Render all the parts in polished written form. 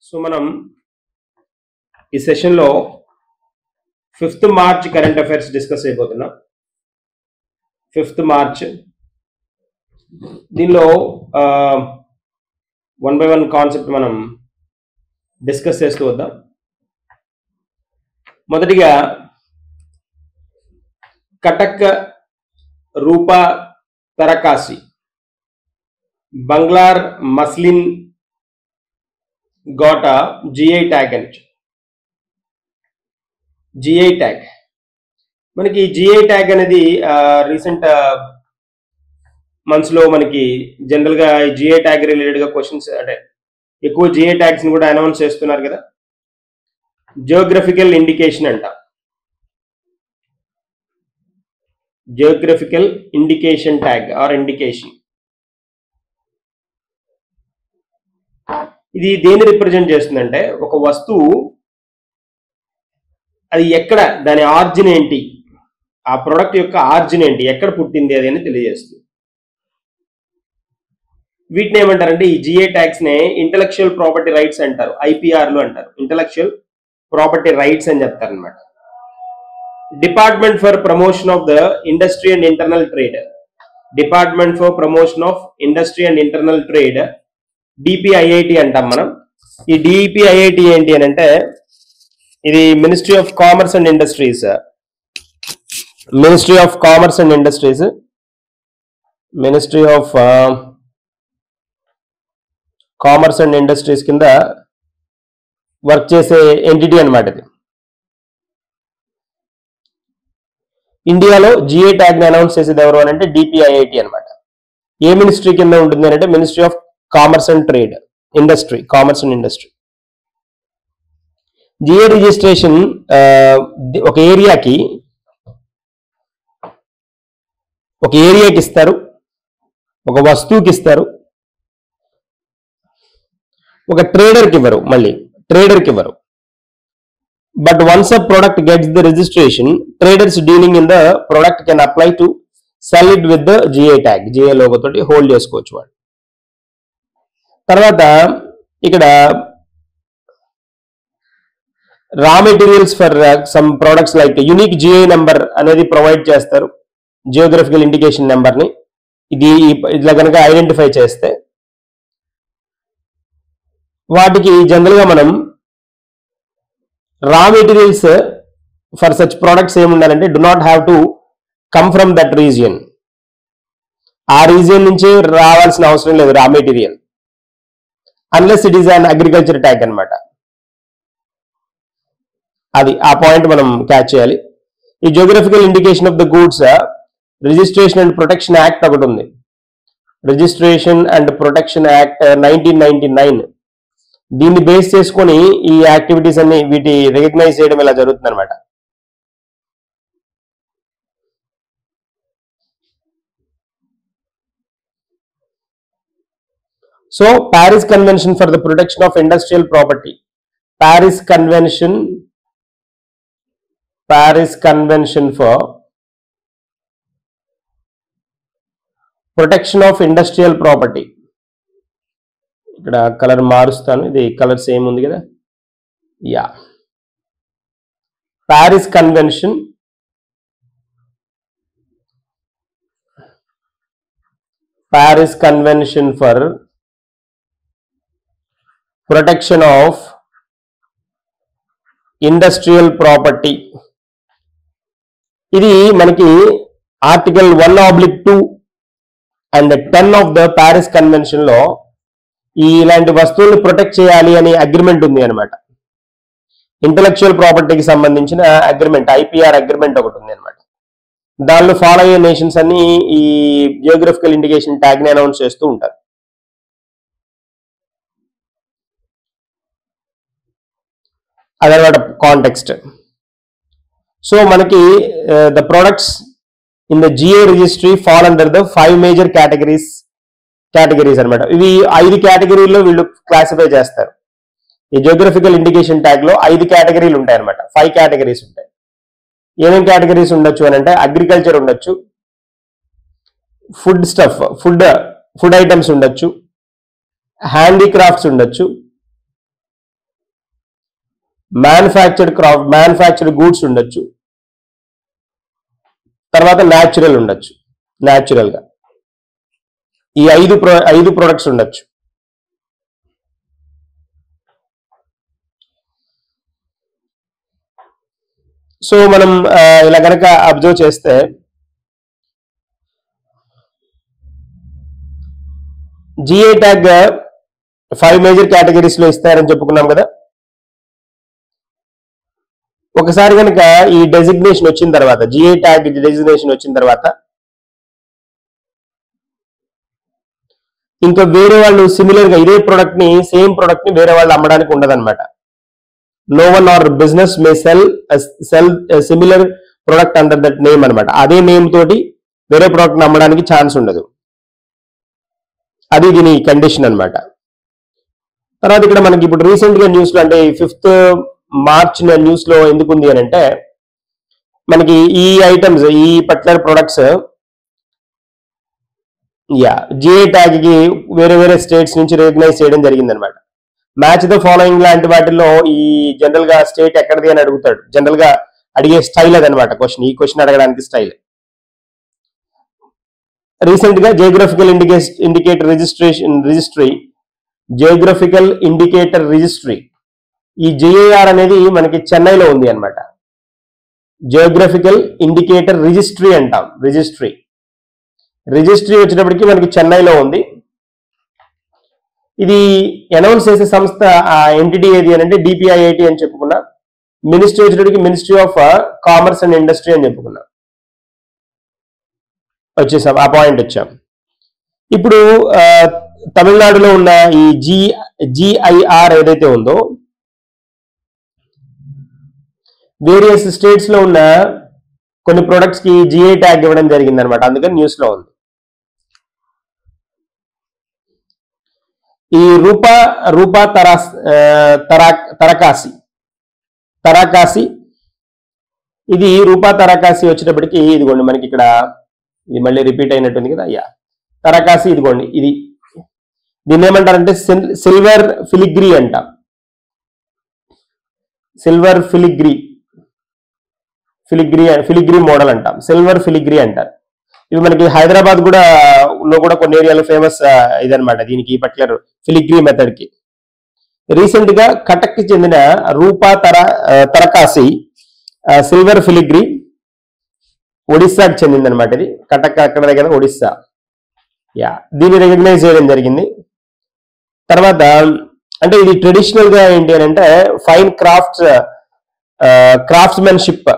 So మనం ఈ సెషన్లో 5th March current affairs discuss అయిపోతున్నాం. 5th మార్చ్ దీనిలో 1 by 1 కాన్సెప్ట్ మనం డిస్కస్ చేస్తూ వద్దాం. మొదటిగా Cuttack Rupa Tarakasi Banglar muslin got a GI tag అని GI ట్యాగ్. మనకి GI ట్యాగ్ అనేది రీసెంట్ మంత్స్ లో మనకి జనరల్ గా GI ట్యాగ్ రిలేటెడ్ గా క్వశ్చన్స్ అంటే ఎక్కువ GI ట్యాగ్స్ ని కూడా అనౌన్స్ చేస్తున్నారు కదా. జియోగ్రఫికల్ ఇండికేషన్ అంట, geographical indication tag or indication. ఇది దేన్ని రిప్రజెంట్ చేస్తుందంటే ఒక వస్తువు అది ఎక్కడ, దాని ఆర్జిన్ ఏంటి, ఆ ప్రొడక్ట్ యొక్క ఆర్జిన్ ఏంటి, ఎక్కడ పుట్టింది అది అని తెలియజేస్తుంది. వీటిని ఏమంటారంటే ఈ GI ట్యాగ్స్ నే ఇంటలెక్చువల్ ప్రాపర్టీ రైట్స్ అంటారు, IPRలు అంటారు. ఇంటలెక్చువల్ ప్రాపర్టీ రైట్స్ అని చెప్తారు అనమాట. Department for promotion of the industry and internal trade, department for promotion of industry and internal trade, DPIIT అంటాం మనం. ఈ DPIIT ఏంటి అని అంటే ఇది ministry of commerce and industries, ministry of commerce and industries, ministry of commerce and industries కింద work చేసే entity అనమాట ఇది. ఇండియాలో GI ట్యాగ్ ని అనౌన్స్ చేసేది ఎవరు అని అంటే DPIIT అనమాట. ఏ మినిస్ట్రీ కింద ఉంటుంది అని అంటే ministry of commerce and trade, industry, commerce and industry. GI registration ఒక ఏరియాకి ఇస్తారు, ఒక వస్తువుకి ఇస్తారు, ఒక ట్రేడర్కి ఇవ్వరు, మళ్ళీ ట్రేడర్కి ఇవ్వరు. But once a product gets the registration, traders dealing in the product can apply to sell it with the GI tag, GI logo తోటి హోల్డ్ చేసుకోవచ్చు వాడు. తర్వాత ఇక్కడ రా materials for some products like unique GI number అనేది provide చేస్తారు, geographical indication నెంబర్ని. ఇది ఇట్లా కనుక ఐడెంటిఫై చేస్తే వాటికి జనరల్గా మనం raw materials for such products ఏముండాలంటే do not have to come from that region, ఆ రీజియన్ నుంచి రావాల్సిన అవసరం లేదు raw material, unless it is an agriculture tag అనమాట. అది ఆ పాయింట్ మనం క్యాచ్ చేయాలి. ఈ geographical indication of the goods registration and protection act ఒకటి ఉంది, రిజిస్ట్రేషన్ అండ్ ప్రొటెక్షన్ యాక్ట్ 1999. దీన్ని బేస్ చేసుకొని ఈ యాక్టివిటీస్ అన్ని వీటి రికగ్నైజ్ చేయడం ఇలా జరుగుతుంది అనమాట. So Paris Convention for the Protection of Industrial Property, Paris Convention for Protection of Industrial Property. ఇక్కడ కలర్ మారుస్తాను, ఇది కలర్ సేమ్ ఉంది కదా. Yeah, Paris Convention for protection of industrial property. ఇది మనకి article 1/2 and 10 of the Paris convention లో ఇలాంటి వస్తువుల్ని ప్రొటెక్ట్ చేయాలి అనే అగ్రిమెంట్ ఉంది అనమాట. ఇంటలెక్చువల్ ప్రాపర్టీకి సంబంధించిన అగ్రిమెంట్, IPR అగ్రిమెంట్ ఒకటి ఉంది అనమాట. దానిలో ఫాలో అయ్యే నేషన్స్ అన్ని ఈ జియోగ్రఫికల్ ఇండికేషన్ ట్యాగ్ ని అనౌన్స్ చేస్తూ ఉంటారు. అదనమాట కాంటెక్స్ట్. సో మనకి the products in the GI registry fall under the 5 major categories అనమాట. ఇవి 5 కేటగిరీల్లో వీళ్ళు క్లాసిఫై చేస్తారు. ఈ జియోగ్రఫికల్ ఇండికేషన్ ట్యాగ్ లో 5 కేటగిరీలు ఉంటాయి అనమాట, 5 కేటగిరీస్ ఉంటాయి. ఏమేమి కేటగిరీస్ ఉండొచ్చు అని అంటే అగ్రికల్చర్ ఉండొచ్చు, ఫుడ్ స్టఫ్, ఫుడ్ ఐటమ్స్ ఉండొచ్చు, హ్యాండీక్రాఫ్ట్స్ ఉండొచ్చు, మ్యానుఫ్యాక్చర్డ్ గూడ్స్ ఉండొచ్చు, తర్వాత న్యాచురల్ ఉండొచ్చు, న్యాచురల్ గా ఈ ఐదు ప్రొడక్ట్స్ ఉండొచ్చు. సో మనం ఇలా కనుక అబ్జర్వ్ చేస్తే జిఐ ట్యాగ్ 5 మేజర్ కేటగిరీస్ లో ఇస్తారని చెప్పుకున్నాం కదా. ఒకసారి కనుక ఈ డెసిగ్నేషన్ వచ్చిన తర్వాత, జిఐ ట్యాగ్ డెసిగ్నేషన్ వచ్చిన తర్వాత ఇంకా వేరే వాళ్ళు సిమిలర్ గా ఇదే ప్రొడక్ట్ ని, సేమ్ ప్రొడక్ట్ ని వేరే వాళ్ళు అమ్మడానికి ఉండదన్నమాట. No one or business may sell similar product under that name అనమాట. అదే నేమ్ తోటి వేరే ప్రొడక్ట్ అమ్మడానికి ఛాన్స్ ఉండదు. అది దీని కండిషన్ అనమాట. తర్వాత ఇక్కడ మనకి ఇప్పుడు రీసెంట్ గా న్యూస్ లో, అంటే 5th మార్చ్ న్యూస్ లో ఎందుకు ఉంది అని అంటే, మనకి ఈ ఐటమ్స్, ఈ పర్టికులర్ ప్రొడక్ట్స్ జిఐ ట్యాగ్ కి వేరే వేరే స్టేట్స్ నుంచి రికగ్నైజ్ చేయడం జరిగింది అనమాట. మ్యాచ్ ద ఫాలోయింగ్ లాంటి వాటిల్లో ఈ జనరల్ గా స్టేట్ ఎక్కడిది అని అడుగుతాడు. జనరల్ గా అడిగే స్టైల్ అదనమాట క్వశ్చన్. ఈ క్వశ్చన్ అడగడానికి స్టైల్. రీసెంట్ గా జియోగ్రఫికల్ ఇండికేటర్ రిజిస్ట్రీ ఈ జిఐఆర్ అనేది మనకి చెన్నైలో ఉంది అనమాట. జియోగ్రఫికల్ ఇండికేటర్ రిజిస్ట్రీ అంటాం. రిజిస్ట్రీ వచ్చేటప్పటికి మనకి చెన్నైలో ఉంది. ఇది అనౌన్స్ చేసే సంస్థ, ఆ ఎంటిటీ ఏది అని అంటే డిపిఐఐటి అని చెప్పుకున్నా. మినిస్ట్రీ వచ్చేటప్పటికి ministry of commerce and industry అని చెప్పుకున్నాం. వచ్చేసాం, ఆ పాయింట్ వచ్చాం. ఇప్పుడు తమిళనాడులో ఉన్న ఈ జిఐఆర్ ఏదైతే ఉందో, వేరియస్ స్టేట్స్ లో ఉన్న కొన్ని ప్రొడక్ట్స్ కి జిఐ ట్యాగ్ ఇవ్వడం జరిగింది అనమాట. అందుకని న్యూస్ లో ఉంది. ఈ రూపా తరాకాసి ఇది రూపా తరాకాసి వచ్చేటప్పటికి ఇదిగోండి మనకి ఇక్కడ, ఇది మళ్ళీ రిపీట్ అయినట్టుంది కదా. తరాకాసి ఇదిగోండి, దీన్ని ఏమంటారంటే సిల్వర్ ఫిలిగ్రీ అంట. సిల్వర్ ఫిలిగ్రీ మోడల్ అంటాం. సిల్వర్ ఫిలిగ్రీ అంటారు. ఇవి మనకి హైదరాబాద్ కూడా కొన్ని ఏరియాలో ఫేమస్ ఇదనమాట దీనికి, ఈ పర్టికులర్ ఫిలిగ్రీ మెథడ్ కి. రీసెంట్ గా కటక్ కి చెందిన రూపా తరకాసి సిల్వర్ ఫిలిగ్రీ ఒడిస్సాకి చెందింది అనమాట. ఇది కటక్ అక్కడ దగ్గర ఒడిస్సా. దీన్ని రికగ్నైజ్ చేయడం జరిగింది. తర్వాత అంటే ఇది ట్రెడిషనల్ గా ఏంటి అని అంటే fine craftsmanship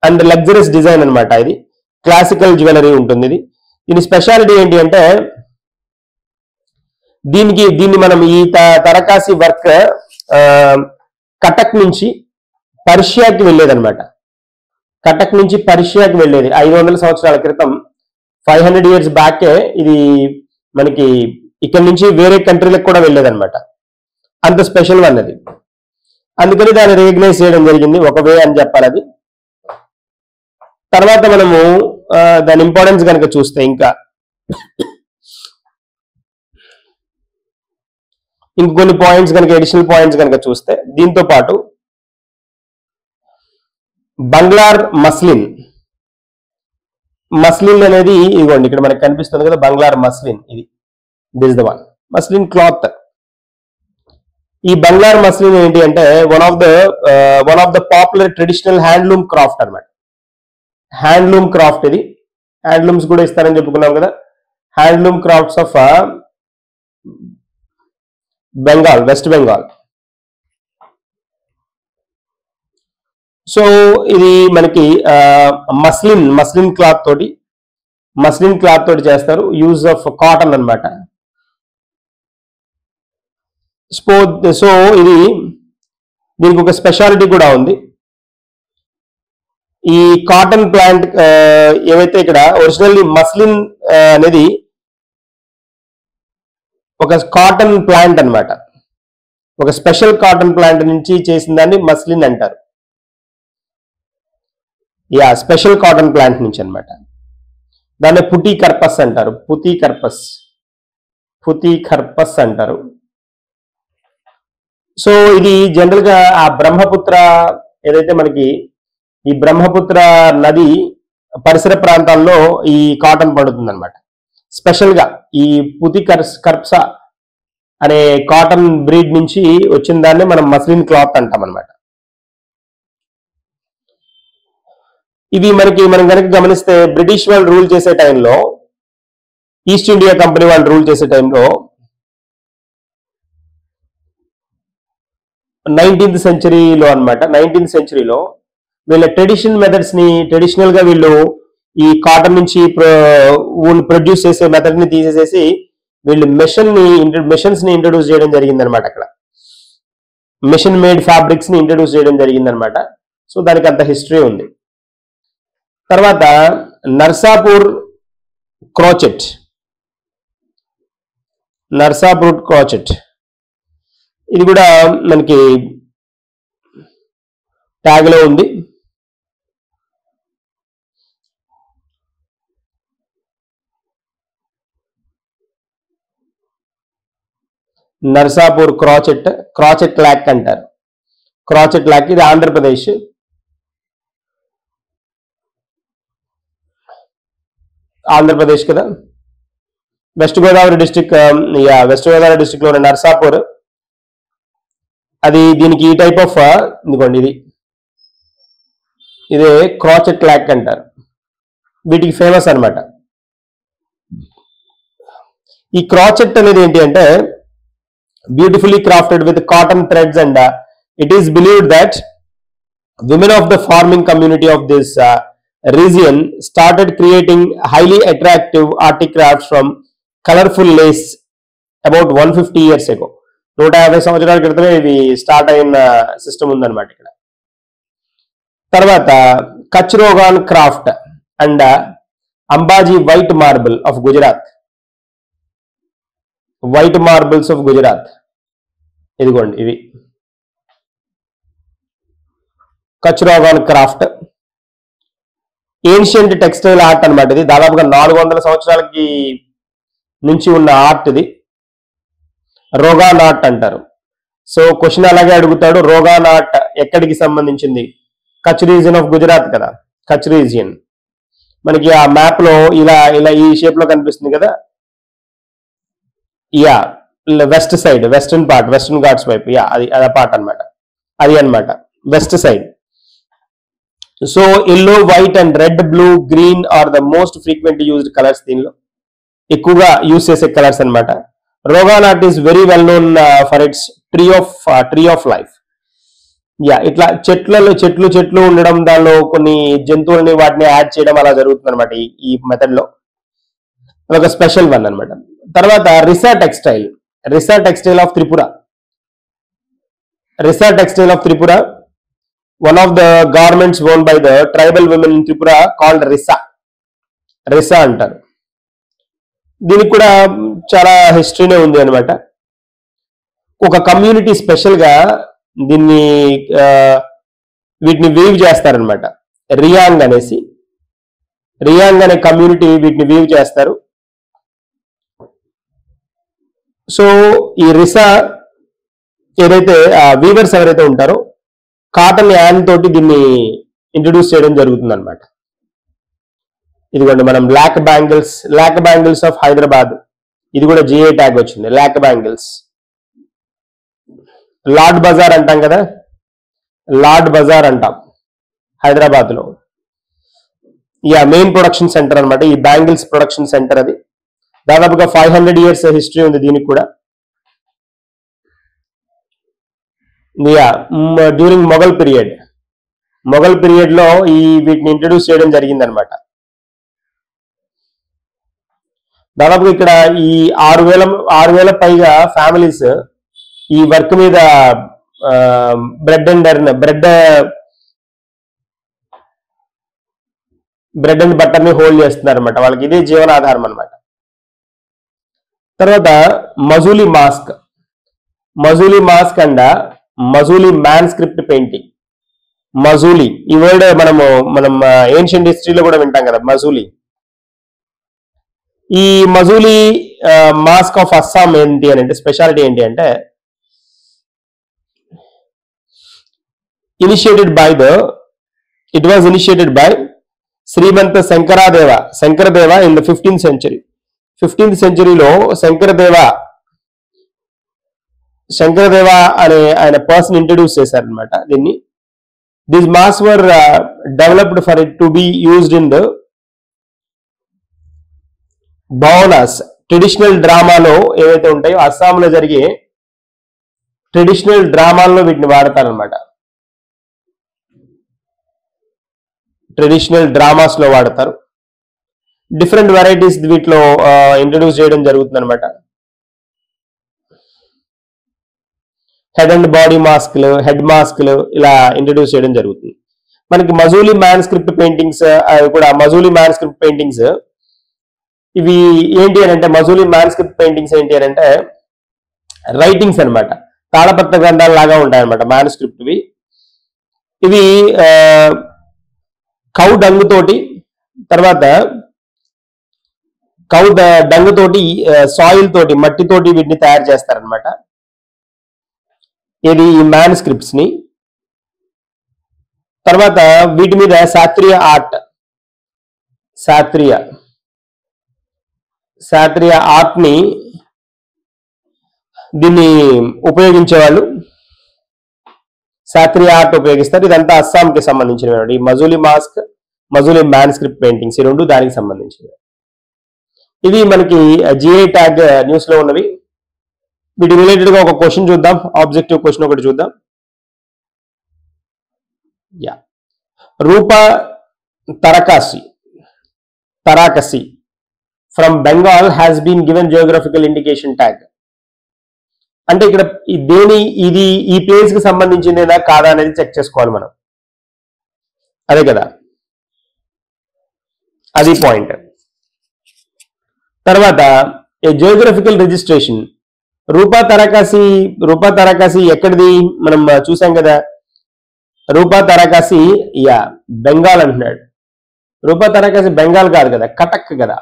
and luxuries design అనమాట. ఇది క్లాసికల్ జ్యువెలరీ ఉంటుంది. దీని స్పెషాలిటీ ఏంటి అంటే, దీన్ని మనం ఈ తరకాసి వర్క్ కటక్ నుంచి పర్షియాకి వెళ్ళేదన్నమాట. కటక్ నుంచి పర్షియాకి వెళ్ళేది 500 సంవత్సరాల క్రితం, 500 years బ్యాకే ఇది మనకి ఇక్కడ నుంచి వేరే కంట్రీలకు కూడా వెళ్ళేదన్నమాట. అంత స్పెషల్ వన్ అది. అందుకని దాన్ని రికగ్నైజ్ చేయడం జరిగింది, ఒక వే అని చెప్పాలి అది. తర్వాత మనము దాని ఇంపార్టెన్స్ కనుక చూస్తే, ఇంకా ఇంకొన్ని పాయింట్స్ కనుక, అడిషనల్ పాయింట్స్ కనుక చూస్తే, దీంతో పాటు బంగ్లార్ మస్లిన్ అనేది ఇదిగోండి ఇక్కడ మనకు కనిపిస్తుంది కదా, Banglar muslin. This the one muslin cloth. ఈ బంగ్లార్ మస్లిన్ ఏంటి అంటే one of the popular traditional handloom craft అన్నమాట. హ్యాండ్లూమ్ క్రాఫ్ట్ ఇది. హ్యాండ్లూమ్స్ కూడా ఇస్తారని చెప్పుకున్నాం కదా. Handloom crafts of Bengal, West Bengal. So ఇది మనకి మస్లిన్ క్లాత్ తోటి చేస్తారు. యూజ్ ఆఫ్ కాటన్ అన్నమాట. సో ఇది దీనికి ఒక స్పెషాలిటీ కూడా ఉంది. ఈ కాటన్ ప్లాంట్ ఏవైతే ఇక్కడ ఒరిజినల్లీ మస్లిన్ అనేది ఒక కాటన్ ప్లాంట్ అన్నమాట. ఒక స్పెషల్ కాటన్ ప్లాంట్ నుంచి చేసిన దాన్ని మస్లిన్ అంటారు. స్పెషల్ కాటన్ ప్లాంట్ నుంచి అన్నమాట. దాన్ని పుటీ కర్పస్ అంటారు. పుటీ కర్పస్ అంటారు. సో ఇది జనరల్ గా ఆ బ్రహ్మపుత్ర ఏదైతే మనకి ఈ బ్రహ్మపుత్ర నది పరిసర ప్రాంతాల్లో ఈ కాటన్ పండుతుంది అనమాట. స్పెషల్ గా ఈ పుతి కర్ప్సా అనే కాటన్ బ్రీడ్ నుంచి వచ్చిన దాన్ని మనం మస్లిన్ క్లాత్ అంటాం అనమాట. ఇవి మనం కనుక గమనిస్తే బ్రిటిష్ వాళ్ళు రూల్ చేసే టైంలో, ఈస్ట్ ఇండియా కంపెనీ వాళ్ళు రూల్ చేసే టైంలో 19th సెంచరీలో అనమాట. 19th సెంచరీలో వీళ్ళ ట్రెడిషనల్ గా వీళ్ళు ఈ కాటన్ నుంచి ప్రొడ్యూస్ చేసే మెథడ్ ని తీసేసేసి వీళ్ళు మెషన్స్ ని ఇంట్రొడ్యూస్ చేయడం జరిగింది అనమాట. అక్కడ మిషన్ మేడ్ ఫ్యాబ్రిక్స్ ని ఇంట్రొడ్యూస్ చేయడం జరిగింది అనమాట. సో దానికి అంత హిస్టరీ ఉంది. తర్వాత నర్సాపూర్ క్రోచెట్ ఇది కూడా మనకి ట్యాగ్ లో ఉంది. నర్సాపూర్ క్రాచెట్ లాక్ అంటారు. క్రాచెట్ లాక్ ఇది ఆంధ్రప్రదేశ్. కదా, వెస్ట్ గోదావరి డిస్టిక్ లో ఉన్న నర్సాపూర్, అది దీనికి ఈ టైప్ ఆఫ్ ఇదిగోండి ఇదే క్రాచెట్ లాక్ అంటారు. వీటికి ఫేమస్ అనమాట. ఈ క్రాచెట్ అనేది ఏంటి అంటే beautifully crafted with cotton threads and it is believed that women of the farming community of this region started creating highly attractive artic crafts from colorful lace about 150 years ago. 150 సంవత్సరాల క్రితమే ఇవి start అయిన system ఉందన్నమాట ఇక్కడ. తర్వాత Kutch Rogan craft and Ambaji white marble of Gujarat. ఇదిగోండి ఇవి Kutch Rogan craft. Ancient textile art అనమాట. ఇది దాదాపుగా 400 సంవత్సరాలకి నుంచి ఉన్న ఆర్ట్ ఇది. రోగాన్ ఆర్ట్ అంటారు. సో క్వశ్చన్ అలాగే అడుగుతాడు, రోగాన్ ఆర్ట్ ఎక్కడికి సంబంధించింది? కచ్ రీజియన్ ఆఫ్ గుజరాత్ కదా, కచ్ రీజియన్. మనకి ఆ మ్యాప్ లో ఇలా ఈ షేప్ లో కనిపిస్తుంది కదా. వెస్ట్ సైడ్, వెస్టర్న్ ఘాట్స్ వైపు, అది పార్ట్ అనమాట. West side. So yellow, white and red, blue, green are the most frequently used colours. దీనిలో ఎక్కువగా యూజ్ చేసే కలర్స్ అనమాట. Rogan art is very well known for its tree of life. ఇట్లా చెట్లు ఉండడం, దానిలో కొన్ని జంతువులని వాటిని యాడ్ చేయడం అలా జరుగుతుంది అనమాట ఈ మెథడ్ లో. ఒక స్పెషల్ వన్ అనమాట. తర్వాత Risa textile of Tripura. One of the garments worn by the tribal women in Tripura called రిసా అంటారు. దీనికి కూడా చాలా హిస్టరీనే ఉంది అనమాట. ఒక కమ్యూనిటీ స్పెషల్ గా వీటిని వీవ్ చేస్తారనమాట. రియాంగ్ అనే కమ్యూనిటీ వీటిని వీవ్ చేస్తారు. సో ఈ రిసా ఏదైతే వీవర్స్ ఎవరైతే ఉంటారో కాటన్ యాన్ తోటి దీన్ని ఇంట్రడ్యూస్ చేయడం జరుగుతుంది అనమాట. ఇదిగోండి మనం లాక్ బ్యాంగిల్స్ ఆఫ్ హైదరాబాద్. ఇది కూడా జిఐ ట్యాగ్ వచ్చింది. Lac bangles. లార్డ్ బజార్ అంటాం కదా, హైదరాబాద్ లో. మెయిన్ ప్రొడక్షన్ సెంటర్ అనమాట ఈ బ్యాంగిల్స్ ప్రొడక్షన్ సెంటర్. అది దాదాపుగా 500 years హిస్టరీ ఉంది దీనికి కూడా. డ్యూరింగ్ మొఘల్ పీరియడ్ లో వీటిని ఇంట్రడ్యూస్ చేయడం జరిగింది అనమాట. దాదాపు ఇక్కడ ఈ 6,000 పైగా ఫ్యామిలీస్ ఈ వర్క్ మీద బ్రెడ్ అండ్ బటర్ ని హోల్డ్ చేస్తున్నారు అనమాట. వాళ్ళకి ఇదే జీవనాధారం అనమాట. తర్వాత Majuli mask and Majuli manuscript painting. Majuli ఈ వర్డ్ మనం ఏన్షియంట్ హిస్టరీలో కూడా వింటాం కదా మజూలీ. ఈ మజూలీ మాస్క్ ఆఫ్ అస్సాం ఏంటి అని అంటే స్పెషాలిటీ ఏంటి అంటే initiated by Srimanta Sankaradeva in the 15th century. 15th century లో శంకరదేవ అనే ఆయన పర్సన్ ఇంట్రడ్యూస్ చేశారనమాట దీన్ని. These mask were developed for it to be used in the Bhavana's. Traditional డ్రామాలో ఏవైతే ఉంటాయో అస్సాంలో జరిగే ట్రెడిషనల్ డ్రామాల్లో వీటిని వాడతారనమాట. ట్రెడిషనల్ డ్రామాస్ లో వాడతారు. డిఫరెంట్ వెరైటీస్ వీటిలో ఇంట్రడ్యూస్ చేయడం జరుగుతుంది అనమాట. హెడ్ అండ్ బాడీ మాస్క్లు, హెడ్ మాస్క్లు ఇలా ఇంట్రడ్యూస్ చేయడం జరుగుతుంది. మనకి మజూలీ మ్యాన్స్క్రిప్ట్ పెయింటింగ్స్ కూడా, మజూలీ మ్యాన్స్క్రిప్ట్ పెయింటింగ్స్ ఇవి ఏంటి అని అంటే, మజూలీ మ్యాన్స్క్రిప్ట్ పెయింటింగ్స్ ఏంటి అని అంటే రైటింగ్స్ అనమాట, తాళపత్ర గ్రంథాలు లాగా ఉంటాయి అనమాట మ్యాన్స్క్రిప్ట్వి. ఇవి కౌ డంగుతోటి, తర్వాత కౌ డంగుతోటి, సాయిల్ తోటి, మట్టితోటి వీటిని తయారు చేస్తారనమాట. ఇది ఈ మ్యాన్స్క్రిప్ట్స్ ని. తర్వాత వీటి మీద శాస్త్రీయ ఆర్ట్ ని దీన్ని ఉపయోగించేవాళ్ళు. శాస్త్రీయ ఆర్ట్ ఉపయోగిస్తారు. ఇదంతా అస్సాంకి సంబంధించినవి. ఈ Majuli mask, Majuli manuscript paintings ఈ రెండు దానికి సంబంధించినవి. ఇవి మనకి జిఐ ట్యాగ్ న్యూస్ లో ఉన్నవి. వీటి రిలేటెడ్ గా ఒక క్వశ్చన్ చూద్దాం, ఆబ్జెక్టివ్ క్వశ్చన్ ఒకటి చూద్దాం. Rupa Tarakasi from Bengal has been given geographical indication tag. అంటే ఇక్కడ ఇది ఈ ప్లేస్ కి సంబంధించిందేనా కాదా అనేది చెక్ చేసుకోవాలి మనం. అదే కదా, అది పాయింట్. తర్వాత ఏ జియోగ్రఫికల్ రిజిస్ట్రేషన్. రూపా తరాకాసి ఎక్కడిది మనం చూసాం కదా. రూపా తరాకాసి బెంగాల్ అంటున్నాడు. రూపా తరాకాసి బెంగాల్ కాదు కదా, కటక్ కదా,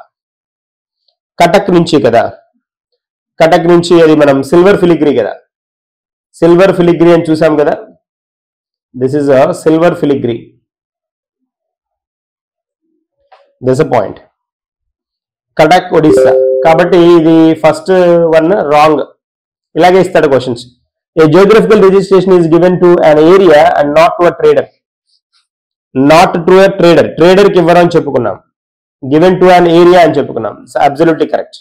కటక్ నుంచి కదా. కటక్ నుంచి అది మనం సిల్వర్ ఫిలిగ్రీ కదా, సిల్వర్ ఫిలిగ్రీ అని చూసాం కదా. This is a silver filigree. This a point. Cuttack Odisha కాబట్టి ఇది ఫస్ట్ వన్ రాంగ్. ఇలాగే ఇస్తాడు questions. A geographical registration is given to an area and not to a trader. Not to a trader, trader కి ఇవ్వరు అని చెప్పుకున్నాం. గివెన్ టు అన్ ఏరియా అని చెప్పుకున్నాం. Absolutely correct.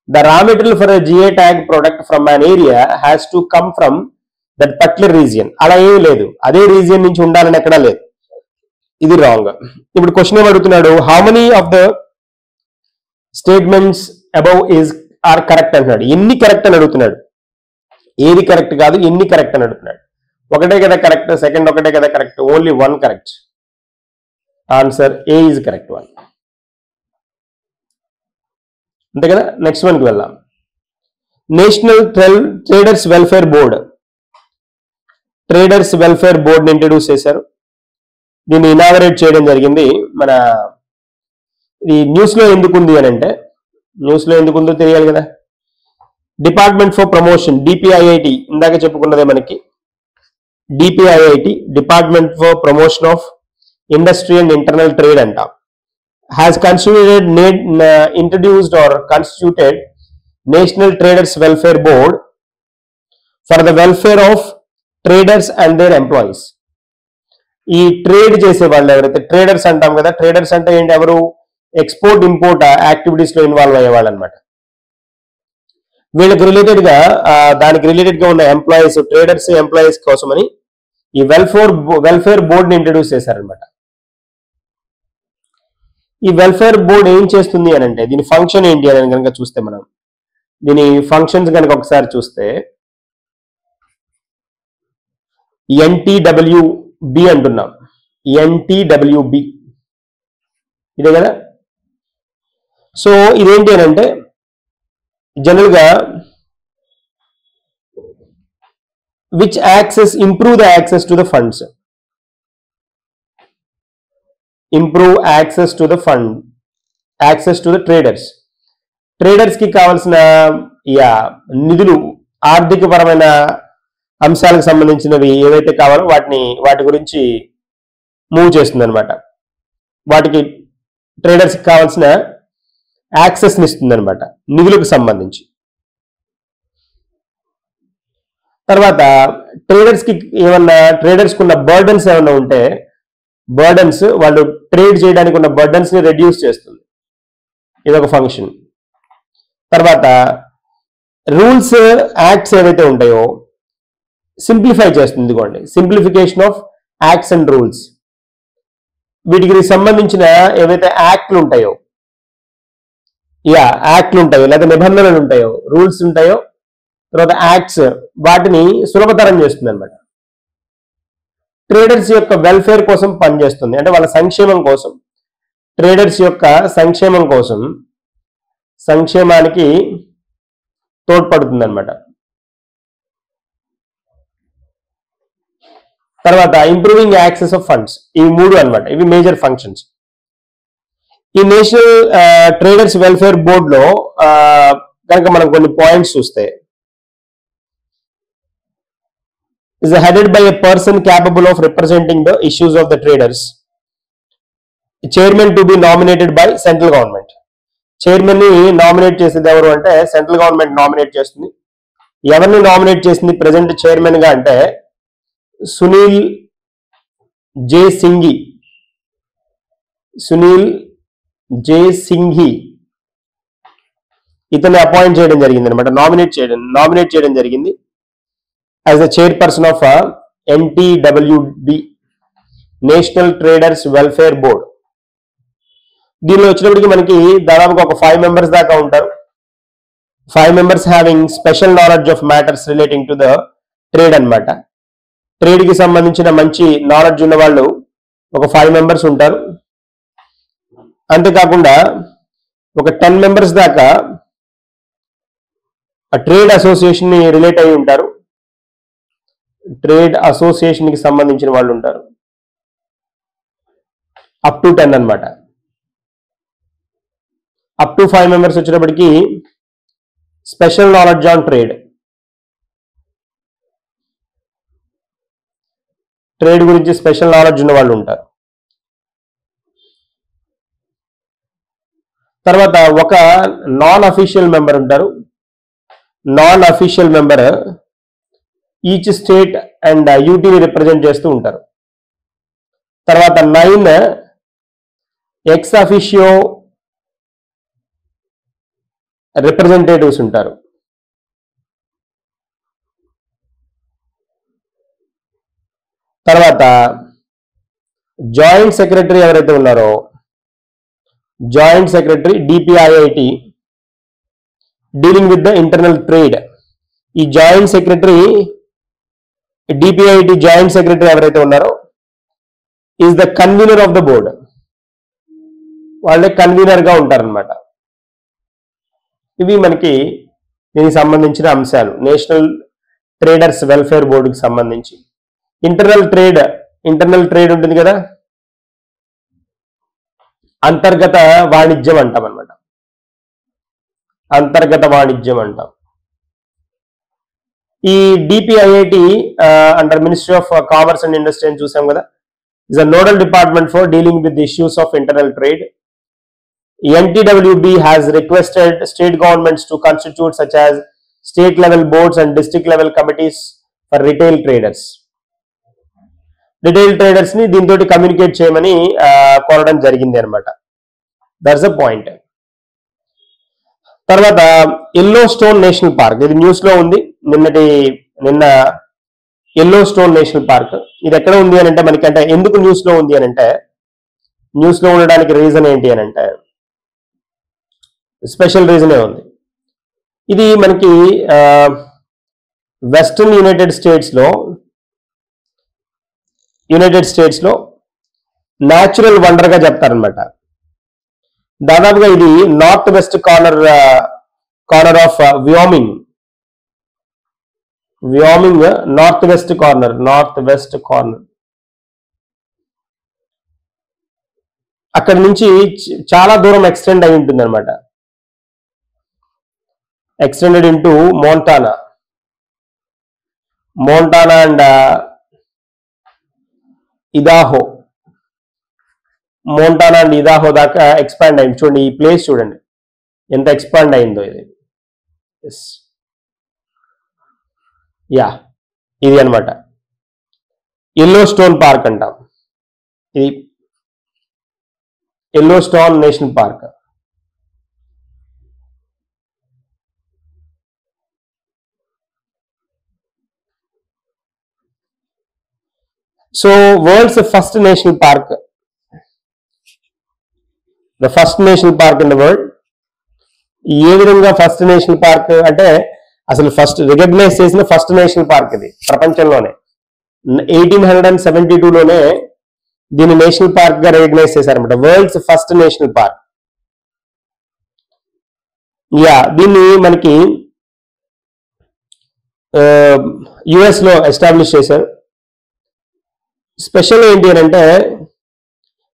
The raw material for a GI tag product from an area has to come from that particular region. అలా ఏమీ లేదు, అదే రీజియన్ నుంచి ఉండాలని ఎక్కడా లేదు. ఇది రాంగ్. ఇప్పుడు క్వశ్చన్ ఏం అడుగుతున్నాడు, how many of the statements above are correct అంటున్నాడు. ఎన్ని కరెక్ట్ అని అడుగుతున్నాడు. ఏది కరెక్ట్ కాదు, ఎన్ని కరెక్ట్ అని అడుగుతున్నాడు. ఒకటే కదా కరెక్ట్, సెకండ్ ఒకటే కదా correct, only one correct. Answer A is correct one. అంతే కదా. నెక్స్ట్ వన్కి వెళ్దాం. National traders welfare board. Traders welfare బోర్డ్ని ఇంట్రడ్యూస్ చేశారు. దీన్ని ఇనాగరేట్ చేయడం జరిగింది. మన ఈ న్యూస్ లో ఎందుకుంది అని అంటే, న్యూస్ లో ఎందుకుందో తెలియాలి కదా. డిపార్ట్మెంట్ ఫర్ ప్రమోషన్, డిపిఐఐటి, ఇందాక చెప్పుకున్నదే మనకి. DPIIT, department for promotion of industry and internal trade అంట, has introduced or constituted National Traders Welfare Board for the welfare of traders and their employees. ఈ ట్రేడ్ చేసే వాళ్ళు ఎవరైతే ట్రేడర్స్ అంటాం కదా, traders అంటే ఏంటి, ఎవరు ఎక్స్పోర్ట్ ఇంపోర్ట్ యాక్టివిటీస్ లో ఇన్వాల్వ్ అయ్యేవాళ్ళు అనమాట. వీళ్ళకి రిలేటెడ్ గా దానికి రిలేటెడ్ గా ఉన్న ఎంప్లాయీస్, ట్రేడర్స్ ఎంప్లాయీస్ కోసమని ఈ వెల్ఫేర్ బోర్డ్ ని ఇంట్రడ్యూస్ చేశారనమాట. ఈ వెల్ఫేర్ బోర్డ్ ఏం చేస్తుంది అని అంటే, దీని ఫంక్షన్ ఏంటి అని కనుక చూస్తే, మనం దీని ఫంక్షన్స్ కనుక ఒకసారి చూస్తే, ఎన్టీడబ్ల్యూబి అంటున్నాం. ఎన్టీడబ్ల్యూబి ఇదే కదా. సో ఇదేంటి అని అంటే, జనరల్ గా which access improve the access to the funds, improve access to the fund, access to the traders. Traders కి కావాల్సిన నిధులు, ఆర్థిక పరమైన అంశాలకు సంబంధించినవి ఏవైతే కావాలో వాటి గురించి మూవ్ చేస్తుంది అనమాట. వాటికి ట్రేడర్స్కి కావాల్సిన యాక్సెస్ని ఇస్తుంది అనమాట నిధులకు సంబంధించి. తర్వాత ట్రేడర్స్కి ఉన్న బర్డన్స్ ఏమన్నా ఉంటే వాళ్ళు ట్రేడ్ చేయడానికి ఉన్న బర్డన్స్ ని రెడ్యూస్ చేస్తుంది. ఇదొక ఫంక్షన్. తర్వాత రూల్స్ యాక్ట్స్ ఏవైతే ఉంటాయో సింప్లిఫై చేస్తుంది. ఇదిగోండి, simplification of acts and rules. వీటికి సంబంధించిన ఏవైతే యాక్ట్లు ఉంటాయో లేదా నిబంధనలు ఉంటాయో, రూల్స్ ఉంటాయో, తర్వాత యాక్ట్స్, వాటిని సులభతరం చేస్తుంది అనమాట. ట్రేడర్స్ యొక్క వెల్ఫేర్ కోసం పనిచేస్తుంది. అంటే వాళ్ళ సంక్షేమం కోసం, ట్రేడర్స్ యొక్క సంక్షేమానికి తోడ్పడుతుంది అనమాట. తర్వాత ఇంప్రూవింగ్ యాక్సెస్ ఆఫ్ ఫండ్స్. ఇవి 3 అనమాట. ఇవి మేజర్ ఫంక్షన్స్. ఈ నేషనల్ ట్రేడర్స్ వెల్ఫేర్ బోర్డ్ లో కనుక మనం కొన్ని పాయింట్స్ చూస్తే, is headed by a person capable of representing the issues of the traders. Chairman to be nominated by central government. Chairman ని నామినేట్ చేసేది ఎవరు అంటే సెంట్రల్ గవర్నమెంట్ నామినేట్ చేస్తుంది. ఎవరిని నామినేట్ చేసింది ప్రెసెంట్ చైర్మన్ గా అంటే సునీల్ జే సింఘి ఇతన్ని అపాయింట్ చేయడం జరిగింది అనమాట. నామినేట్ చేయడం జరిగింది as the chairperson of NTWB, National Traders Welfare Board. దీనిలో వచ్చినప్పటికీ మనకి దాదాపుగా ఒక 5 మెంబర్స్ దాకా ఉంటారు. 5 members having special knowledge of matters relating to the trade అనమాట. ట్రేడ్ కి సంబంధించిన మంచి నాలెడ్జ్ ఉన్న వాళ్ళు ఒక 5 మెంబర్స్ ఉంటారు. అంతేకాకుండా ఒక 10 మెంబర్స్ దాకా ఆ ట్రేడ్ అసోసియేషన్ ని రిలేట్ అయి ఉంటారు. ట్రేడ్ అసోసియేషన్ కి సంబంధించిన వాళ్ళు ఉంటారు. అప్ టు 10 అనమాట. అప్ టు 5 మెంబర్స్ వచ్చేటప్పటికి స్పెషల్ నాలెడ్జ్ ఆన్ ట్రేడ్ గురించి స్పెషల్ నాలెడ్జ్ ఉన్న వాళ్ళు ఉంటారు. తర్వాత ఒక నాన్ అఫీషియల్ మెంబర్ ఉంటారు. Non official member each state and యూటీని రిప్రజెంట్ చేస్తూ ఉంటారు. తర్వాత 9 ఎక్స్ అఫీషియో రిప్రజెంటేటివ్స్ ఉంటారు. తర్వాత జాయింట్ సెక్రటరీ ఎవరైతే ఉన్నారో, joint secretary DPIIT dealing with the internal trade. ఈ joint secretary DPIIT joint secretary ఎవరైతే ఉన్నారో is the convener of the board. వాళ్ళే కన్వీనర్ గా ఉంటారనమాట. ఇవి మనకి దీనికి సంబంధించిన అంశాలు నేషనల్ ట్రేడర్స్ వెల్ఫేర్ బోర్డుకి సంబంధించి. ఇంటర్నల్ ట్రేడ్ ఉంటుంది కదా, అంతర్గత వాణిజ్యం అంటాం అనమాట. అంతర్గత వాణిజ్యం అంటాం. ఈ DPIIT under ministry of commerce and industry అని చూసాం కదా, is a nodal department for dealing with the issues of internal trade. NTWB has requested state governments to constitute such as state level boards and district level committees for retail traders. Retail traders ని దీంతో communicate చేయమని కోరడం జరిగింది అనమాట. That's a point. తర్వాత yellow stone national park, ఇది news లో ఉంది. నిన్న ఎల్లో స్టోన్ నేషనల్ పార్క్ ఇది ఎక్కడ ఉంది అని అంటే మనకి, అంటే ఎందుకు న్యూస్ లో ఉంది అని అంటే, న్యూస్ లో ఉండడానికి రీజన్ ఏంటి అని అంటే స్పెషల్ రీజనే ఉంది. ఇది మనకి వెస్టర్న్ యునైటెడ్ స్టేట్స్ లో న్యాచురల్ వండర్ గా చెప్తారనమాట. దాదాపుగా ఇది north west corner of Wyoming north west corner అక్కడి నుంచి చాలా దూరం ఎక్స్టెండ్ అయి ఉంటుంది అనమాట. Extended into Montana. Montana and Idaho, Montana and Idaho దాకా ఎక్స్పాండ్ అయింది. చూడండి ఈ ప్లేస్ చూడండి ఎంత ఎక్స్పాండ్ అయిందో ఇది. యా ఇది అనమాట ఎల్లో స్టోన్ పార్క్ అంటాం. ఇది Yellowstone national park. So world's first national park, the first national park in the world. ఏ విధంగా ఫస్ట్ నేషనల్ పార్క్ అంటే అసలు ఫస్ట్ రికగ్నైజ్ చేసిన ఫస్ట్ నేషనల్ పార్క్ ఇది ప్రపంచంలోనే. 1872లోనే దీన్ని నేషనల్ పార్క్ గా రికగ్నైజ్ చేశారన్నమాట. World's first national park. యా దీన్ని మనకి యుఎస్ లో ఎస్టాబ్లిష్ చేశారు. స్పెషల్ ఏంటి అని అంటే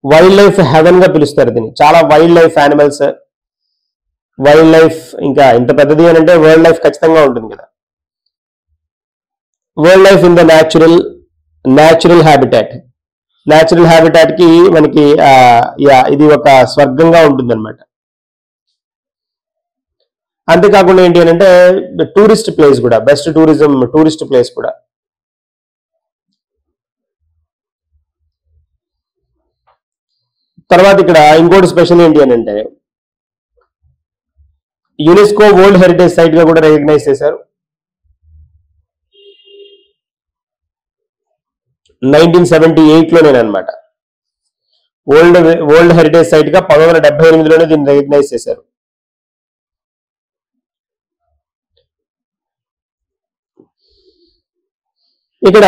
వైల్డ్ లైఫ్ హెవెన్ గా పిలుస్తారు దీన్ని. చాలా wild life animals, wild life ఇంకా ఇంత పెద్దది అని అంటే వరల్డ్ లైఫ్ ఖచ్చితంగా ఉంటుంది కదా. World life in the natural habitat. Natural habitat కి మనకి ఇది ఒక స్వర్గంగా ఉంటుంది అనమాట. అంతేకాకుండా ఏంటి అని అంటే టూరిస్ట్ ప్లేస్ కూడా, బెస్ట్ టూరిస్ట్ ప్లేస్ కూడా. తర్వాత ఇక్కడ ఇంకోటి స్పెషల్ ఏంటి అని అంటే యునెస్కో వరల్డ్ హెరిటేజ్ సైట్ గా కూడా రికగ్నైజ్ చేశారు 1978లోనేనమాట. వరల్డ్ హెరిటేజ్ సైట్ గా 1978లోనే దీన్ని రికగ్నైజ్ చేశారు. ఇక్కడ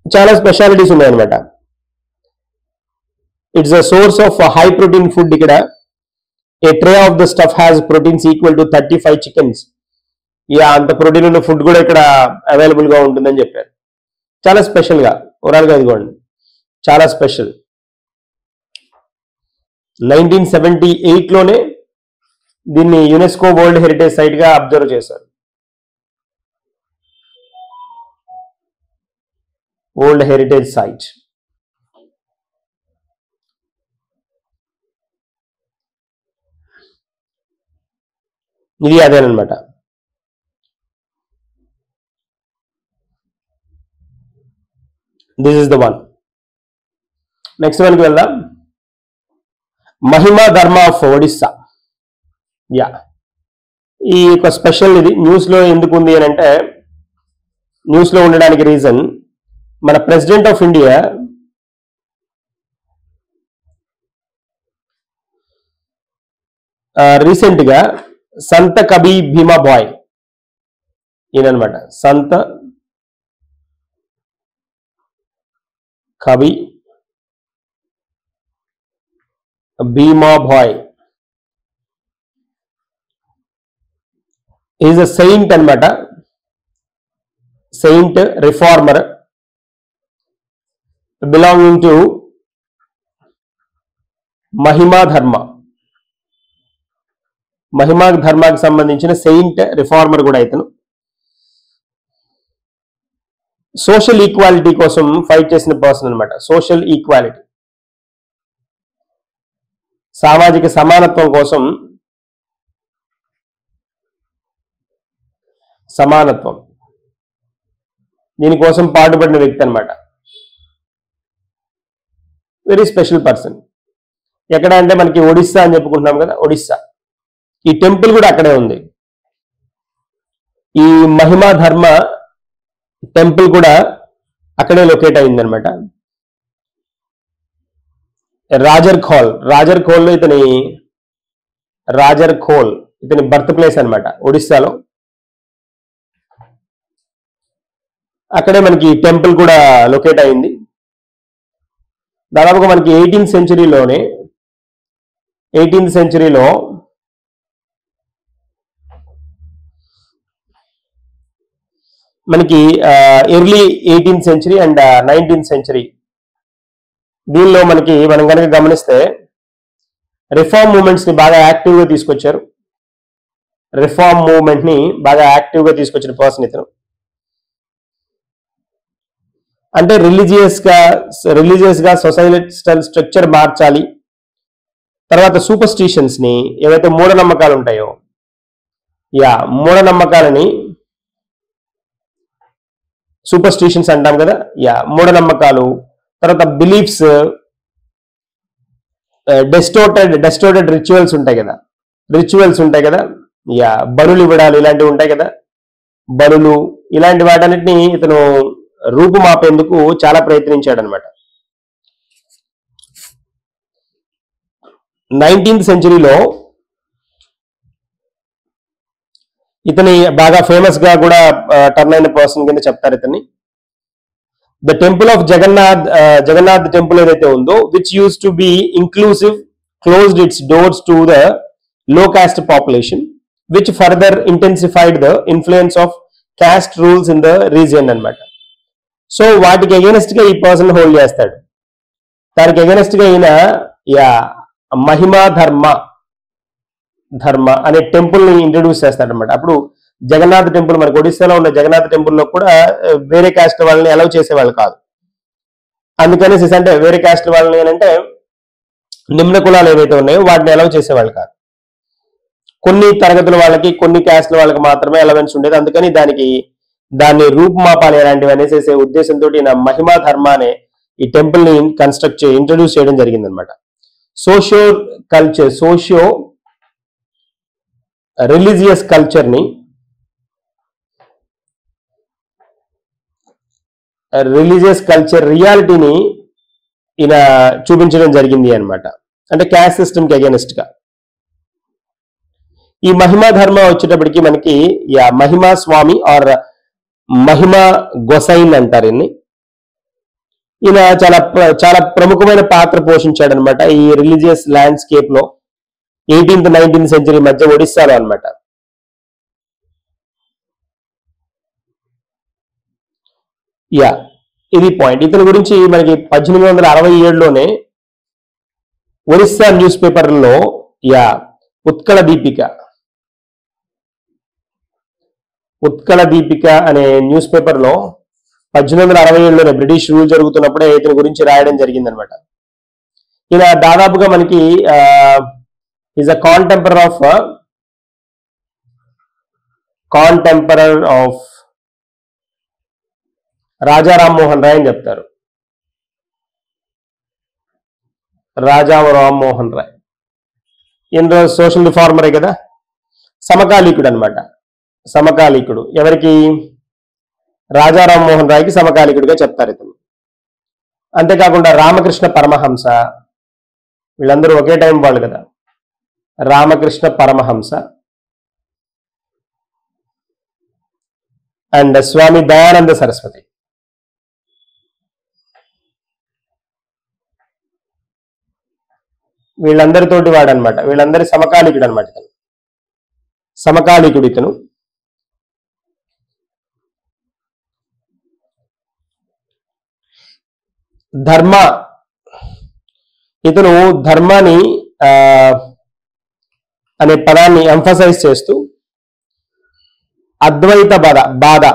చాలా స్పెషాలిటీస్ ఉన్నాయన్నమాట. It's a source of high protein food. ఇక్కడ a tray of the stuff has proteins equal to 35 chickens. అంత ప్రోటీన్ ఉన్న ఫుడ్ కూడా ఇక్కడ అవైలబుల్ గా ఉంటుందని చెప్పారు. చాలా స్పెషల్ గా ఓవరాల్ గా ఇదిగోండి, చాలా స్పెషల్. 1978లోనే దీన్ని యునెస్కో వరల్డ్ హెరిటేజ్ సైట్ గా అబ్జర్వ్ చేశారు. World heritage site. ఇది అదేనమాట. This is the one. Next one కి వెళ్దాం. మహిమా ధర్మ ఆఫ్ ఒడిస్సా. ఈ యొక్క స్పెషల్ ఇది న్యూస్ లో ఎందుకు ఉంది అని అంటే, న్యూస్ లో ఉండడానికి రీజన్ మన ప్రెసిడెంట్ ఆఫ్ ఇండియా రీసెంట్ గా సంత కబీ భీమా బాయ్ ఈయనమాట. సంత కబీ భీమా బాయ్ ఈజ్ అ సెయింట్ అనమాట. సెయింట్ రిఫార్మర్ బిలాంగింగ్ టు మహిమా ధర్మ. మహిమా ధర్మాకి సంబంధించిన సెయింట్ రిఫార్మర్ కూడా ఇతను. సోషల్ ఈక్వాలిటీ కోసం ఫైట్ చేసిన పర్సన్ అనమాట. సోషల్ ఈక్వాలిటీ, సామాజిక సమానత్వం కోసం, సమానత్వం దీనికోసం పాటుపడిన వ్యక్తి అనమాట. Very special person. ఎక్కడ అంటే మనకి ఒడిస్సా అని చెప్పుకుంటున్నాం కదా, ఒడిస్సా. ఈ టెంపుల్ కూడా అక్కడే ఉంది. ఈ మహిమా ధర్మ టెంపుల్ కూడా అక్కడే లొకేట్ అయిందనమాట. రాజర్ ఖోల్ ఇతని బర్త్ ప్లేస్ అనమాట ఒడిస్సాలో. అక్కడే మనకి టెంపుల్ కూడా లొకేట్ అయింది. దాదాపుగా మనకి 18th సెంచరీలో మనకి early 18th century and 19th century దీనిలో మనం కనుక గమనిస్తే రిఫార్మ్ మూవ్మెంట్స్ ని బాగా యాక్టివ్ గా తీసుకొచ్చారు. రిఫార్మ్ మూవ్మెంట్ ని బాగా యాక్టివ్ గా తీసుకొచ్చిన పర్సన్ ఇతను. అంటే రిలీజియస్ గా సొసైటల్ స్ట్రక్చర్ మార్చాలి. తర్వాత సూపర్స్టిషన్స్ ని, ఏవైతే మూఢనమ్మకాలు ఉంటాయో, మూఢనమ్మకాలని సూపర్స్టిషన్స్ అంటాం కదా, మూఢనమ్మకాలు. తర్వాత బిలీఫ్స్, డెస్టోర్టెడ్ రిచువల్స్ ఉంటాయి కదా, బలులు ఇవ్వడాలు ఇలాంటివి ఉంటాయి కదా, బలులు, ఇలాంటి వాటన్నిటిని ఇతను రూపుమాపేందుకు చాలా ప్రయత్నించాడు అనమాట. 19th సెంచరీలో ఇతని బాగా ఫేమస్ గా కూడా టర్న్ అయిన పర్సన్ కింద చెప్తారు ఇతన్ని. The temple of Jagannath temple ఏదైతే ఉందో, which use to be inclusive, closed its doors to the low caste population, which further intensified the influence of caste rules in the region అన్నమాట. So వాటికి against గా ఈ person hold చేస్తాడు. దానికి against గా ఈయన మహిమా ధర్మ అనే టెంపుల్ ని ఇంట్రడ్యూస్ చేస్తాడనమాట. అప్పుడు జగన్నాథ్ టెంపుల్, మనకి ఒడిస్సాలో ఉన్న జగన్నాథ్ టెంపుల్ లో కూడా వేరే కాస్ట్ వాళ్ళని అలౌ చేసేవాళ్ళు కాదు. అందుకనేసి అంటే వేరే కాస్ట్ వాళ్ళని ఏంటంటే నిమ్న కులాలు ఏవైతే ఉన్నాయో వాటిని అలౌ చేసేవాళ్ళు కాదు. కొన్ని తరగతుల వాళ్ళకి, కొన్ని క్యాస్ట్ల వాళ్ళకి మాత్రమే అలవెన్స్ ఉండేది. అందుకని దాన్ని రూపుమాపాలి అలాంటివి అనేసే ఉద్దేశంతో మహిమా ధర్మ అనే ఈ టెంపుల్ ని ఇంట్రడ్యూస్ చేయడం జరిగింది అనమాట. సోషియో రిలీజియస్ కల్చర్ ని, రియాలిటీని ఈయన చూపించడం జరిగింది అనమాట. అంటే క్యాస్ట్ సిస్టమ్ కి అగేనెస్ట్ గా. ఈ మహిమా ధర్మ వచ్చేటప్పటికి మనకి మహిమా స్వామి ఆర్ మహిమా గొసైన్ అంటారు ఈయన్ని. ఈయన చాలా ప్రముఖమైన పాత్ర పోషించాడు అనమాట ఈ రిలీజియస్ ల్యాండ్స్కేప్ లో 18th, 19th సెంచరీ మధ్య ఒడిస్సాలో అనమాట. ఇది పాయింట్. ఇతని గురించి మనకి 1867లోనే ఒరిస్సా న్యూస్ పేపర్లో ఉత్కళ దీపిక అనే న్యూస్ పేపర్ లో 1867లోనే బ్రిటిష్ రూల్ జరుగుతున్నప్పుడే ఇతని గురించి రాయడం జరిగింది అనమాట. ఈయన దాదాపుగా మనకి is a కాంటెంపరర్ of Raja Rammohan Roy అని చెప్తారు. రాజా రామ్మోహన్ రాయ్ ఈయన సోషల్ రిఫార్మరే కదా, సమకాలీకుడు అనమాట. సమకాలీకుడు ఎవరికి? రాజా రామ్మోహన్ రాయ్కి సమకాలీకుడిగా చెప్తారు ఇతను. అంతేకాకుండా రామకృష్ణ పరమహంస, వీళ్ళందరూ ఒకే టైం వాళ్ళు కదా. రామకృష్ణ పరమహంస అండ్ స్వామి దయానంద సరస్వతి, వీళ్ళందరితోటి వాడనమాట. వీళ్ళందరి సమకాలీకుడు అనమాట ఇతను. సమకాలీకుడు ఇతను. ఇతను ధర్మాన్ని అనే పదాన్ని ఎంఫసైజ్ చేస్తూ అద్వైత బాధ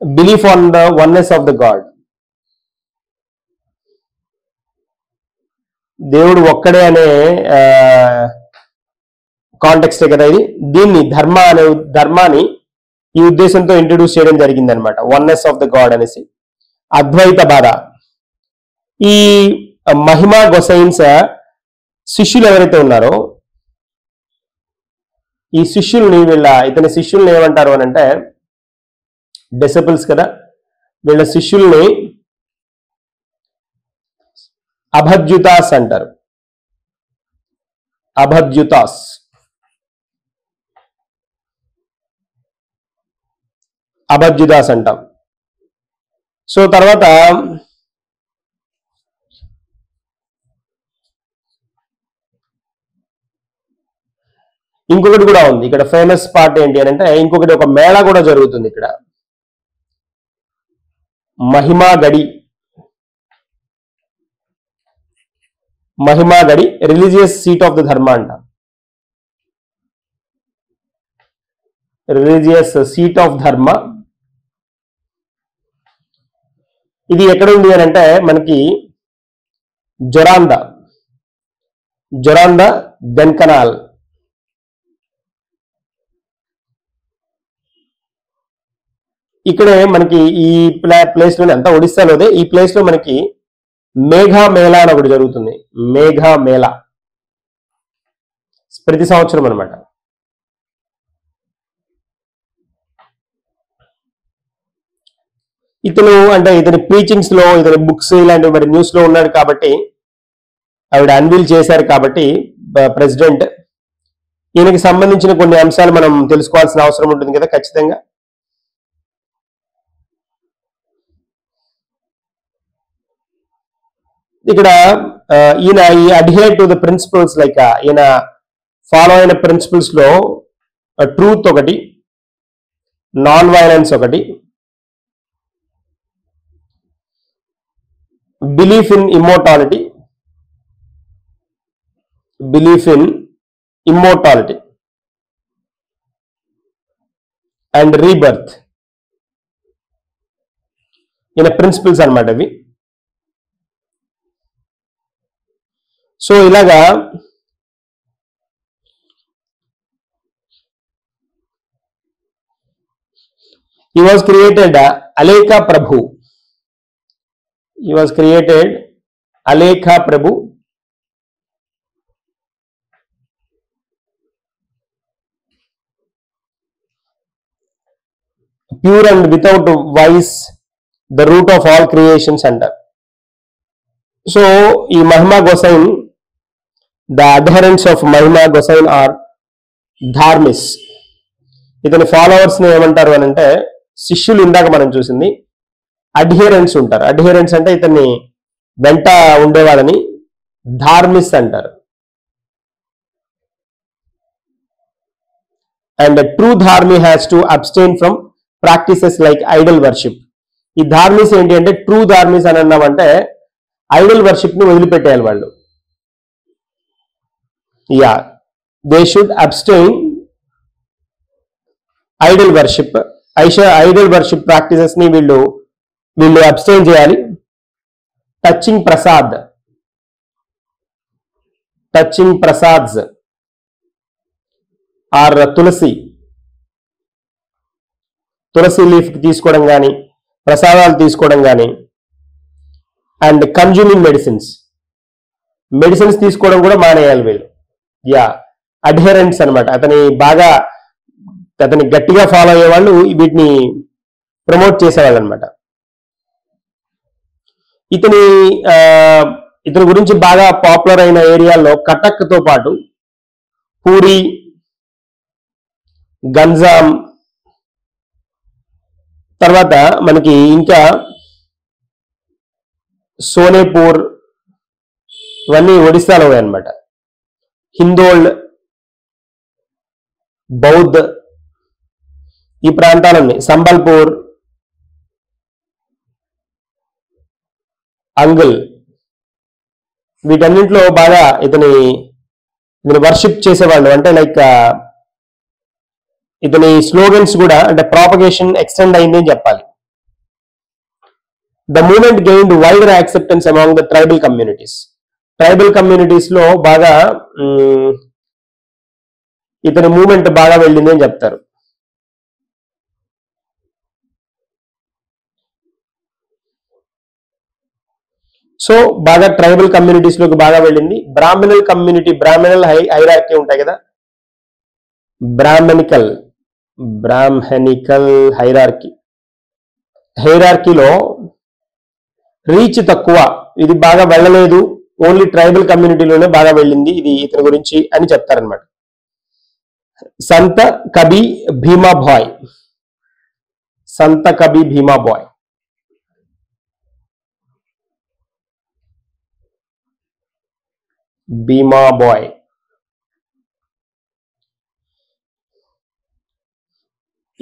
belief on the oneness of the God, దేవుడు ఒక్కడే అనే కాంటెక్స్టే కదా ఇది. దీన్ని ధర్మాన్ని ఈ ఉద్దేశంతో ఇంట్రడ్యూస్ చేయడం జరిగింది అనమాట. వన్నెస్ ఆఫ్ ద గాడ్ అనేసి, అద్వైత బాధ. ఈ మహిమా గొసైన్స్ శిష్యులు ఎవరైతే ఉన్నారో, ఈ శిష్యుల్ని ఇతని శిష్యుల్ని ఏమంటారు అని అంటే డిసిపుల్స్ కదా. వీళ్ళ శిష్యుల్ని అభద్యుతాస్ అంటారు. అభద్యుదాస్ అంటాం. సో తర్వాత ఇంకొకటి కూడా ఉంది ఇక్కడ. ఫేమస్ పార్ట్ ఏంటి అని అంటే, ఇంకొకటి ఒక మేళా కూడా జరుగుతుంది ఇక్కడ, మహిమా గడి. మహిమాగడి రిలీజియస్ సీట్ ఆఫ్ ద ధర్మ అంట. రిలీజియస్ సీట్ ఆఫ్ ధర్మ. ఇది ఎక్కడ ఉంది అని అంటే మనకి జొరాంద దెన్కనాల్. ఇక్కడే మనకి ఈ ప్లేస్ లోనే అంతా ఒడిస్సాలోదే. ఈ ప్లేస్ లో మనకి మేఘా మేళా అని ఒకటి జరుగుతుంది. మేఘా మేళా ప్రతి సంవత్సరం అనమాట. ఇతను అంటే ఇతని ప్రీచింగ్స్ లో, ఇతని బుక్స్ ఇలాంటివి మరి న్యూస్ లో ఉన్నాడు కాబట్టి ఆవిడ అన్వీల్ చేశారు కాబట్టి ప్రెసిడెంట్ ఈయనకి సంబంధించిన కొన్ని అంశాలు మనం తెలుసుకోవాల్సిన అవసరం ఉంటుంది కదా ఖచ్చితంగా. ఇక్కడ ఈయన ఈ adhere to the principles, like ఈయన ఫాలో అయిన ప్రిన్సిపల్స్ లో ట్రూత్ ఒకటి, నాన్ వైలెన్స్ ఒకటి, belief in immortality and rebirth. ఈయన ప్రిన్సిపల్స్ అన్నమాట అవి. సో ఇలాగా he was created Alekha Prabhu. Pure and without vice, the root of all creations అంటారు. సో ఈ Mahima Gosain, the adherents of Mahima Gosain are Dharmis. ఇతని ఫాలోవర్స్ ని ఏమంటారు అని అంటే, శిష్యులు ఇందాక మనం చూసింది. అడ్హియరెంట్స్ ఉంటారు. అడ్హియరెంట్స్ అంటే ఇతన్ని వెంట ఉండేవాళ్ళని ధార్మిస్ అంటారు. And true Dharmi has to abstain from practices like idol worship. ఈ ధార్మిస్ ఏంటి అంటే, ట్రూ ధార్మిస్ అని అన్నామంటే ఐడల్ వర్షిప్ ని వదిలిపెట్టేయాలి వాళ్ళు. Yeah, they should abstain idol worship. Idol worship practices ని వీళ్ళు అబ్స్టైన్ చేయాలి. Touching prasads or tulsi leaf తీసుకోవడం కానీ, ప్రసాదాలు తీసుకోవడం కానీ, అండ్ కన్జ్యూమింగ్ మెడిసిన్స్ తీసుకోవడం కూడా మానేయాలి వీళ్ళు. యా, అడ్హెరెంట్స్ అనమాట. అతని గట్టిగా ఫాలో అయ్యే వాళ్ళు వీటిని ప్రమోట్ చేసేవాళ్ళు అనమాట. ఇతని గురించి బాగా పాపులర్ అయిన ఏరియాల్లో కటక్ తో పాటు పూరి, గంజాం, తర్వాత మనకి ఇంకా సోనేపూర్, ఇవన్నీ ఒడిస్సాలో అనమాట. హిందోల్, బౌద్ధ్, ఈ ప్రాంతాలన్నీ, సంబల్పూర్, అంగుల్, వీటన్నింటిలో బాగా ఇతని వర్షిప్ చేసేవాళ్ళు. అంటే లైక్ ఇతని స్లోగన్స్ కూడా అంటే ప్రాపగేషన్ ఎక్స్టెండ్ అయింది అని చెప్పాలి. The movement gained wider acceptance among the tribal communities లో బాగా ఇతని మూవ్మెంట్ బాగా వెళ్ళింది అని చెప్తారు. సో బాగా ట్రైబల్ కమ్యూనిటీస్ లోకి బాగా వెళ్ళింది. బ్రాహ్మణల్ హైరార్కీ ఉంటాయి కదా, బ్రాహ్మణికల్ హైరార్కీలో రీచ్ తక్కువ, ఇది బాగా వెళ్ళలేదు, ఓన్లీ ట్రైబల్ కమ్యూనిటీలోనే బాగా వెళ్ళింది ఇది ఇతని గురించి అని చెప్తారనమాట. సంత కబి భీమాబాయ్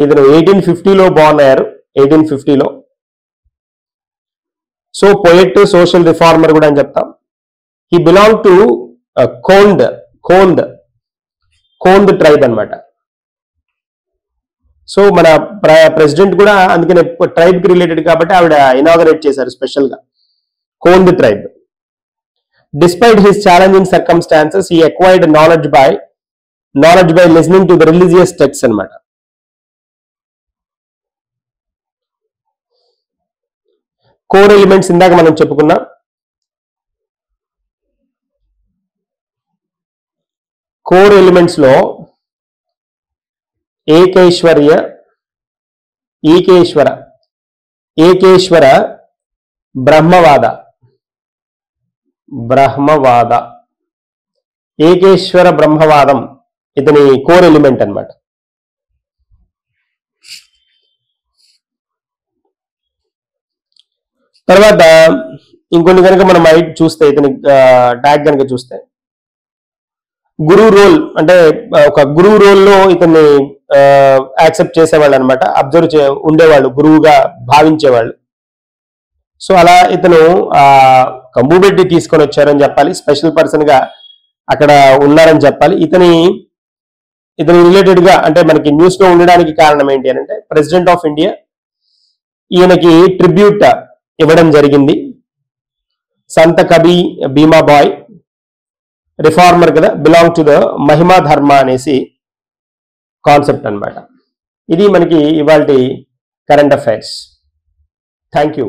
ఇతను 1850లో బార్న్ అయ్యారు. 1850లో. సో పోయెట్, సోషల్ రిఫార్మర్ కూడా అని చెప్తాం. హీ బిలాంగ్ టు కోంద్ ట్రైబ్ అన్నమాట. సో మన ప్రెసిడెంట్ కూడా అందుకనే ట్రైబ్ కి రిలేటెడ్ కాబట్టి ఆవిడ ఇనాగరేట్ చేశారు స్పెషల్ గా, Kondh tribe. Despite his challenging circumstances he acquired knowledge by listening to the religious text అన్నమాట. కోర్ ఎలిమెంట్స్ ఇందాక మనం చెప్పుకున్నాం. కోర్ ఎలిమెంట్స్ లో ఏకేశ్వర, బ్రహ్మవాద, ఏకేశ్వర బ్రహ్మవాదం ఇతని కోర్ ఎలిమెంట్ అన్నమాట. తర్వాత ఇంకొన్ని కనుక మనం చూస్తే ఇతని ట్యాగ్ కనుక చూస్తే గురువు రోల్, అంటే ఒక గురువు రోల్లో ఇతన్ని యాక్సెప్ట్ చేసేవాళ్ళు అనమాట, ఉండేవాళ్ళు, గురువుగా భావించేవాళ్ళు. సో అలా ఇతను కంబుబెట్టి తీసుకొని వచ్చారని చెప్పాలి, స్పెషల్ పర్సన్ గా అక్కడ ఉన్నారని చెప్పాలి. ఇతని రిలేటెడ్ గా అంటే మనకి న్యూస్ లో ఉండడానికి కారణం ఏంటి అని అంటే, ప్రెసిడెంట్ ఆఫ్ ఇండియా ఈయనకి ట్రిబ్యూట్ ఇవ్వడం జరిగింది. సంత కవి భీమాబాయ్ రిఫార్మర్ కదా, బిలాంగ్ టు ద మహిమా ధర్మ అనేసి కాన్సెప్ట్ అన్నమాట. ఇది మనకి ఇవాల్టి కరెంట్ అఫైర్స్. Thank you.